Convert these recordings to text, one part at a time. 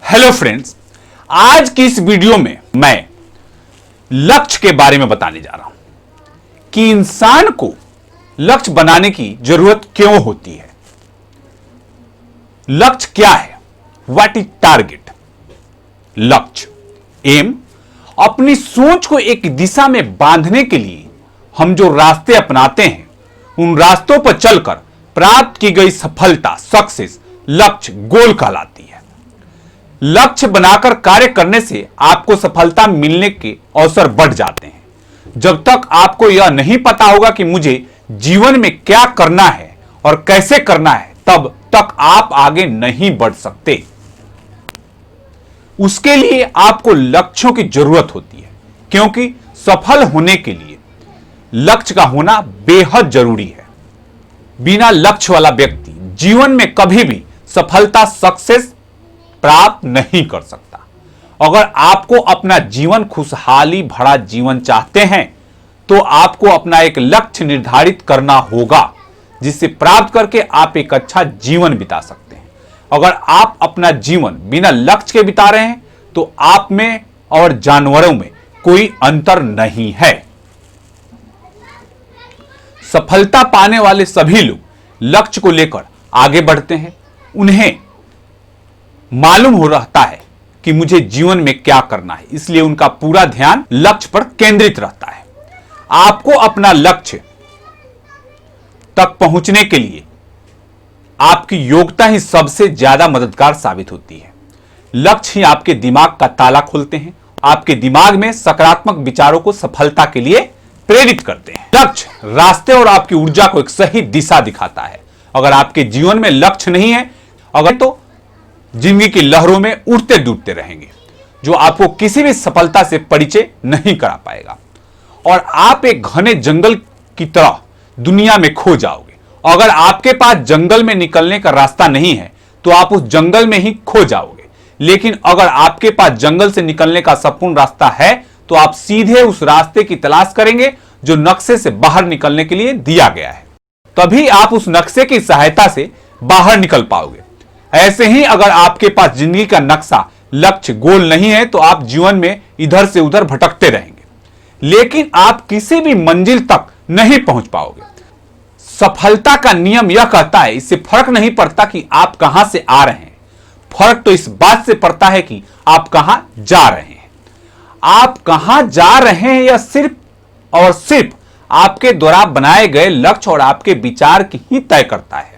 Hello friends, आज की इस वीडियो में मैं लक्ष्य के बारे में बताने जा रहा हूं कि इंसान को लक्ष्य बनाने की जरूरत क्यों होती है। लक्ष्य क्या है? What is target? लक्ष्य, एम, अपनी सोच को एक दिशा में बांधने के लिए हम जो रास्ते अपनाते हैं, उन रास्तों पर चलकर प्राप्त की गई सफलता, सक्सेस, लक्ष्य, गोल कहलाती है। लक्ष्य बनाकर कार्य करने से आपको सफलता मिलने के अवसर बढ़ जाते हैं। जब तक आपको यह नहीं पता होगा कि मुझे जीवन में क्या करना है और कैसे करना है, तब तक आप आगे नहीं बढ़ सकते। उसके लिए आपको लक्ष्यों की जरूरत होती है, क्योंकि सफल होने के लिए लक्ष्य का होना बेहद जरूरी है। बिना लक्ष्य वाला व्यक्ति जीवन में कभी भी सफलता, सक्सेस प्राप्त नहीं कर सकता। अगर आपको अपना जीवन खुशहाली भरा जीवन चाहते हैं, तो आपको अपना एक लक्ष्य निर्धारित करना होगा, जिसे प्राप्त करके आप एक अच्छा जीवन बिता सकते हैं। अगर आप अपना जीवन बिना लक्ष्य के बिता रहे हैं, तो आप में और जानवरों में कोई अंतर नहीं है। सफलता पाने वाले सभी लोग लक्ष्य को लेकर आगे बढ़ते हैं। उन्हें मालूम हो रहता है कि मुझे जीवन में क्या करना है, इसलिए उनका पूरा ध्यान लक्ष्य पर केंद्रित रहता है। आपको अपना लक्ष्य तक पहुंचने के लिए आपकी योग्यता ही सबसे ज्यादा मददगार साबित होती है। लक्ष्य ही आपके दिमाग का ताला खोलते हैं, आपके दिमाग में सकारात्मक विचारों को सफलता के लिए प्रेरित करते हैं। लक्ष्य रास्ते और आपकी ऊर्जा को एक सही दिशा दिखाता है। अगर आपके जीवन में लक्ष्य नहीं है, अगर तो जिंदगी की लहरों में उड़ते डूबते रहेंगे, जो आपको किसी भी सफलता से परिचय नहीं करा पाएगा, और आप एक घने जंगल की तरह दुनिया में खो जाओगे। अगर आपके पास जंगल में निकलने का रास्ता नहीं है, तो आप उस जंगल में ही खो जाओगे। लेकिन अगर आपके पास जंगल से निकलने का संपूर्ण रास्ता है, तो आप सीधे उस रास्ते की तलाश करेंगे जो नक्शे से बाहर निकलने के लिए दिया गया है। तभी आप उस नक्शे की सहायता से बाहर निकल पाओगे। ऐसे ही अगर आपके पास जिंदगी का नक्शा, लक्ष्य, गोल नहीं है, तो आप जीवन में इधर से उधर भटकते रहेंगे, लेकिन आप किसी भी मंजिल तक नहीं पहुंच पाओगे। सफलता का नियम यह कहता है, इससे फर्क नहीं पड़ता कि आप कहां से आ रहे हैं, फर्क तो इस बात से पड़ता है कि आप कहां जा रहे हैं। आप कहां जा रहे हैं, यह सिर्फ और सिर्फ आपके द्वारा बनाए गए लक्ष्य और आपके विचार की ही तय करता है।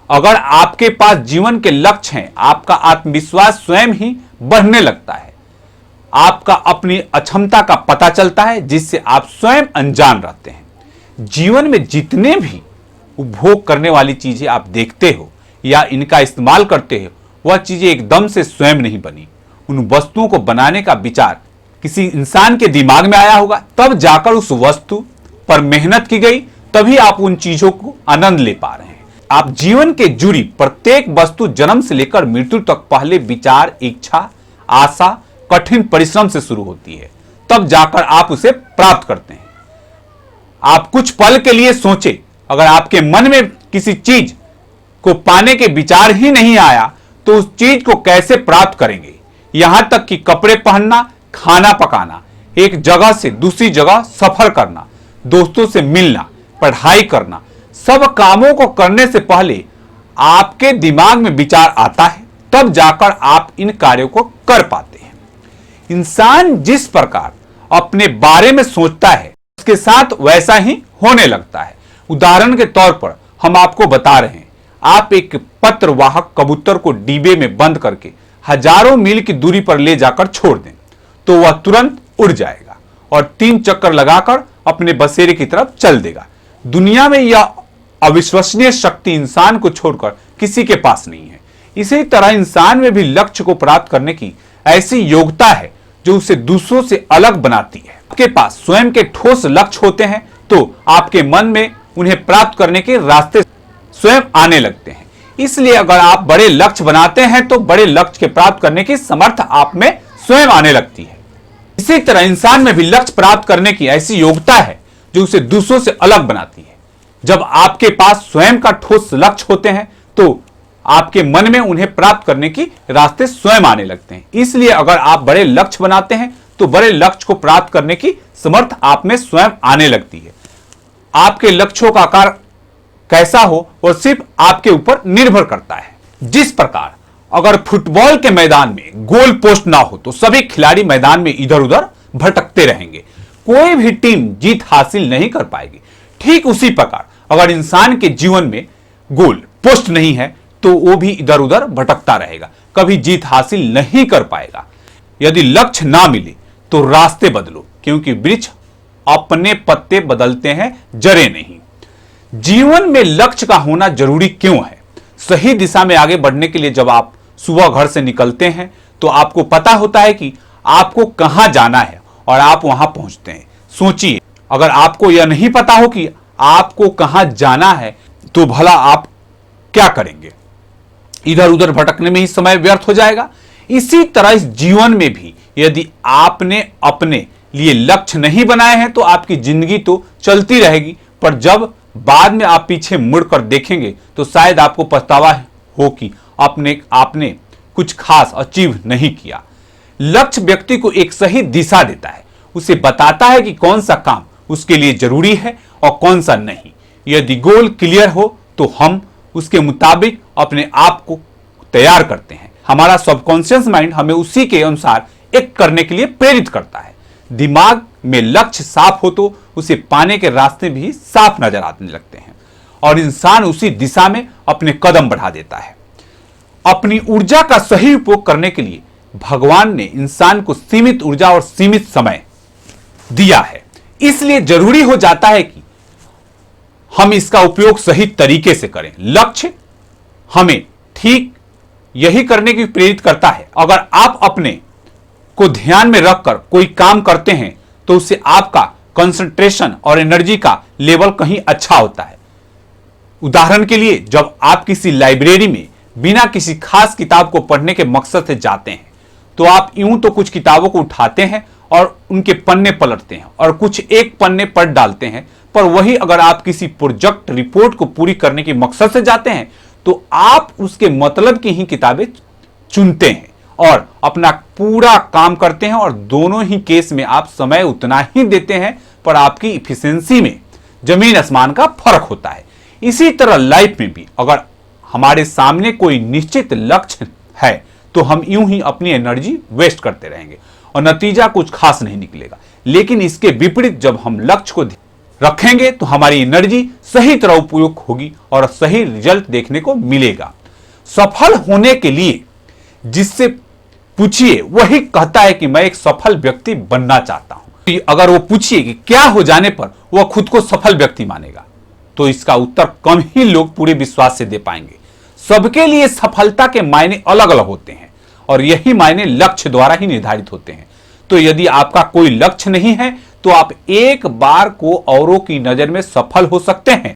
अगर आपके पास जीवन के लक्ष्य हैं, आपका आत्मविश्वास स्वयं ही बढ़ने लगता है। आपका अपनी अक्षमता का पता चलता है, जिससे आप स्वयं अनजान रहते हैं। जीवन में जितने भी उपभोग करने वाली चीजें आप देखते हो या इनका इस्तेमाल करते हो, वह चीजें एकदम से स्वयं नहीं बनी। उन वस्तुओं को बनाने का विचार किसी इंसान के दिमाग में आया होगा, तब जाकर उस वस्तु पर मेहनत की गई, तभी आप उन चीजों को आनंद ले पा रहे हैं। आप जीवन के जुड़ी प्रत्येक वस्तु जन्म से लेकर मृत्यु तक पहले विचार, इच्छा, आशा, कठिन परिश्रम से शुरू होती है, तब जाकर आप उसे प्राप्त करते हैं। आप कुछ पल के लिए सोचे, अगर आपके मन में किसी चीज को पाने के विचार ही नहीं आया, तो उस चीज को कैसे प्राप्त करेंगे। यहां तक कि कपड़े पहनना, खाना पकाना, एक जगह से दूसरी जगह सफर करना, दोस्तों से मिलना, पढ़ाई करना, सब कामों को करने से पहले आपके दिमाग में विचार आता है, तब जाकर आप इन कार्यों को कर पाते हैं। इंसान जिस प्रकार अपने बारे में सोचता है, उसके साथ वैसा ही होने लगता है। उदाहरण के तौर पर हम आपको बता रहे हैं, आप एक पत्रवाहक कबूतर को डिब्बे में बंद करके हजारों मील की दूरी पर ले जाकर छोड़ दें, तो वह तुरंत उड़ जाएगा और 3 चक्कर लगाकर अपने बसेरे की तरफ चल देगा। दुनिया में यह अविश्वसनीय शक्ति इंसान को छोड़कर किसी के पास नहीं है। इसी तरह इंसान में भी लक्ष्य को प्राप्त करने की ऐसी योग्यता है, जो उसे दूसरों से अलग बनाती है। आपके पास स्वयं के ठोस लक्ष्य होते हैं, तो आपके मन में उन्हें प्राप्त करने के रास्ते स्वयं आने लगते हैं। इसलिए अगर आप बड़े लक्ष्य बनाते हैं, तो बड़े लक्ष्य के प्राप्त करने की समर्थ आप में स्वयं आने लगती है। इसी तरह इंसान में भी लक्ष्य प्राप्त करने की ऐसी योग्यता है, जो उसे दूसरों से अलग बनाती है। जब आपके पास स्वयं का ठोस लक्ष्य होते हैं, तो आपके मन में उन्हें प्राप्त करने की रास्ते स्वयं आने लगते हैं। इसलिए अगर आप बड़े लक्ष्य बनाते हैं तो बड़े लक्ष्य को प्राप्त करने की समर्थ आप में स्वयं आने लगती है। आपके लक्ष्यों का आकार कैसा हो और सिर्फ आपके ऊपर निर्भर करता है। जिस प्रकार अगर फुटबॉल के मैदान में गोल पोस्ट ना हो तो सभी खिलाड़ी मैदान में इधर उधर भटकते रहेंगे, कोई भी टीम जीत हासिल नहीं कर पाएगी। ठीक उसी प्रकार अगर इंसान के जीवन में गोल पोस्ट नहीं है तो वो भी इधर उधर भटकता रहेगा, कभी जीत हासिल नहीं कर पाएगा। यदि लक्ष्य ना मिले तो रास्ते बदलो, क्योंकि वृक्ष अपने पत्ते बदलते हैं, जड़ें नहीं। जीवन में लक्ष्य का होना जरूरी क्यों है? सही दिशा में आगे बढ़ने के लिए जब आप सुबह घर से निकलते हैं तो आपको पता होता है कि आपको कहां जाना है और आप वहां पहुंचते हैं। सोचिए, अगर आपको यह नहीं पता हो कि आपको कहां जाना है तो भला आप क्या करेंगे? इधर उधर भटकने में ही समय व्यर्थ हो जाएगा। इसी तरह इस जीवन में भी यदि आपने अपने लिए लक्ष्य नहीं बनाए हैं तो आपकी जिंदगी तो चलती रहेगी, पर जब बाद में आप पीछे मुड़कर देखेंगे तो शायद आपको पछतावा हो कि आपने कुछ खास अचीव नहीं किया। लक्ष्य व्यक्ति को एक सही दिशा देता है, उसे बताता है कि कौन सा काम उसके लिए जरूरी है और कौन सा नहीं। यदि गोल क्लियर हो तो हम उसके मुताबिक अपने आप को तैयार करते हैं। हमारा सबकॉन्शियस माइंड हमें उसी के अनुसार एक करने के लिए प्रेरित करता है। दिमाग में लक्ष्य साफ हो तो उसे पाने के रास्ते भी साफ नजर आने लगते हैं और इंसान उसी दिशा में अपने कदम बढ़ा देता है। अपनी ऊर्जा का सही उपयोग करने के लिए भगवान ने इंसान को सीमित ऊर्जा और सीमित समय दिया है, इसलिए जरूरी हो जाता है कि हम इसका उपयोग सही तरीके से करें। लक्ष्य हमें ठीक यही करने की प्रेरित करता है। अगर आप अपने को ध्यान में रखकर कोई काम करते हैं तो उससे आपका कंसंट्रेशन और एनर्जी का लेवल कहीं अच्छा होता है। उदाहरण के लिए, जब आप किसी लाइब्रेरी में बिना किसी खास किताब को पढ़ने के मकसद से जाते हैं तो आप यूं तो कुछ किताबों को उठाते हैं और उनके पन्ने पलटते हैं और कुछ एक पन्ने पढ़ डालते हैं, पर वही अगर आप किसी प्रोजेक्ट रिपोर्ट को पूरी करने के मकसद से जाते हैं तो आप उसके मतलब की ही किताबें चुनते हैं और अपना पूरा काम करते हैं, और दोनों ही केस में आप समय उतना ही देते हैं पर आपकी इफिशिएंसी में जमीन आसमान का फर्क होता है। इसी तरह लाइफ में भी अगर हमारे सामने कोई निश्चित लक्ष्य है तो हम यूं ही अपनी एनर्जी वेस्ट करते रहेंगे और नतीजा कुछ खास नहीं निकलेगा। लेकिन इसके विपरीत जब हम लक्ष्य को रखेंगे तो हमारी एनर्जी सही तरह उपयोग होगी और सही रिजल्ट देखने को मिलेगा। सफल होने के लिए जिससे पूछिए वही कहता है कि मैं एक सफल व्यक्ति बनना चाहता हूं। अगर वो पूछिए कि क्या हो जाने पर वह खुद को सफल व्यक्ति मानेगा तो इसका उत्तर कम ही लोग पूरे विश्वास से दे पाएंगे। सबके लिए सफलता के मायने अलग अलग होते हैं और यही मायने लक्ष्य द्वारा ही निर्धारित होते हैं। तो यदि आपका कोई लक्ष्य नहीं है तो आप एक बार को औरों की नजर में सफल हो सकते हैं,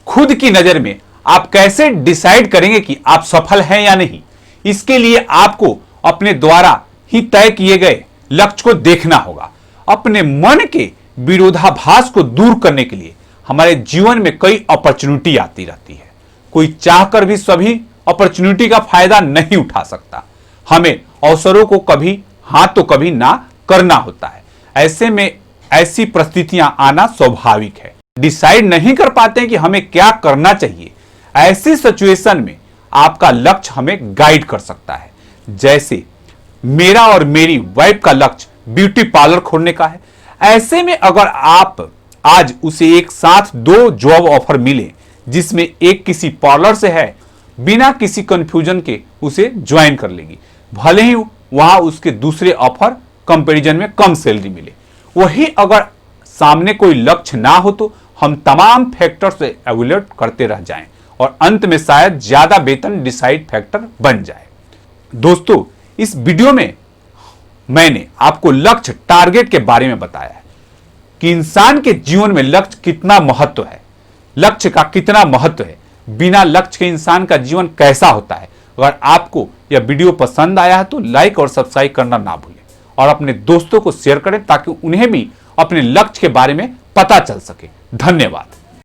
खुद की नजर में आप कैसे डिसाइड करेंगे कि आप सफल हैं या नहीं? इसके लिए आपको अपने द्वारा ही तय किए गए लक्ष्य को देखना होगा। अपने मन के विरोधाभास को दूर करने के लिए हमारे जीवन में कई अपॉर्चुनिटी आती रहती है। कोई चाहकर भी सभी अपॉर्चुनिटी का फायदा नहीं उठा सकता। हमें अवसरों को कभी हाँ तो कभी ना करना होता है। ऐसे में ऐसी परिस्थितियां आना स्वाभाविक है। डिसाइड नहीं कर पाते हैं कि हमें क्या करना चाहिए। ऐसी सिचुएशन में आपका लक्ष्य हमें गाइड कर सकता है। जैसे मेरा और मेरी वाइफ का लक्ष्य ब्यूटी पार्लर खोलने का है। ऐसे में अगर आप आज उसे एक साथ 2 जॉब ऑफर मिले जिसमें एक किसी पार्लर से है, बिना किसी कंफ्यूजन के उसे ज्वाइन कर लेगी, भले ही वहां उसके दूसरे ऑफर कंपैरिजन में कम सैलरी मिले। वही अगर सामने कोई लक्ष्य ना हो तो हम तमाम फैक्टर से एवेल्यूएट करते रह जाएं और अंत में शायद ज्यादा वेतन डिसाइड फैक्टर बन जाए। दोस्तों, इस वीडियो में मैंने आपको लक्ष्य टारगेट के बारे में बताया है कि इंसान के जीवन में लक्ष्य कितना महत्व है, लक्ष्य का कितना महत्व है। बिना लक्ष्य के इंसान का जीवन कैसा होता है। अगर आपको यह वीडियो पसंद आया है तो लाइक और सब्सक्राइब करना ना भूलें और अपने दोस्तों को शेयर करें ताकि उन्हें भी अपने लक्ष्य के बारे में पता चल सके। धन्यवाद।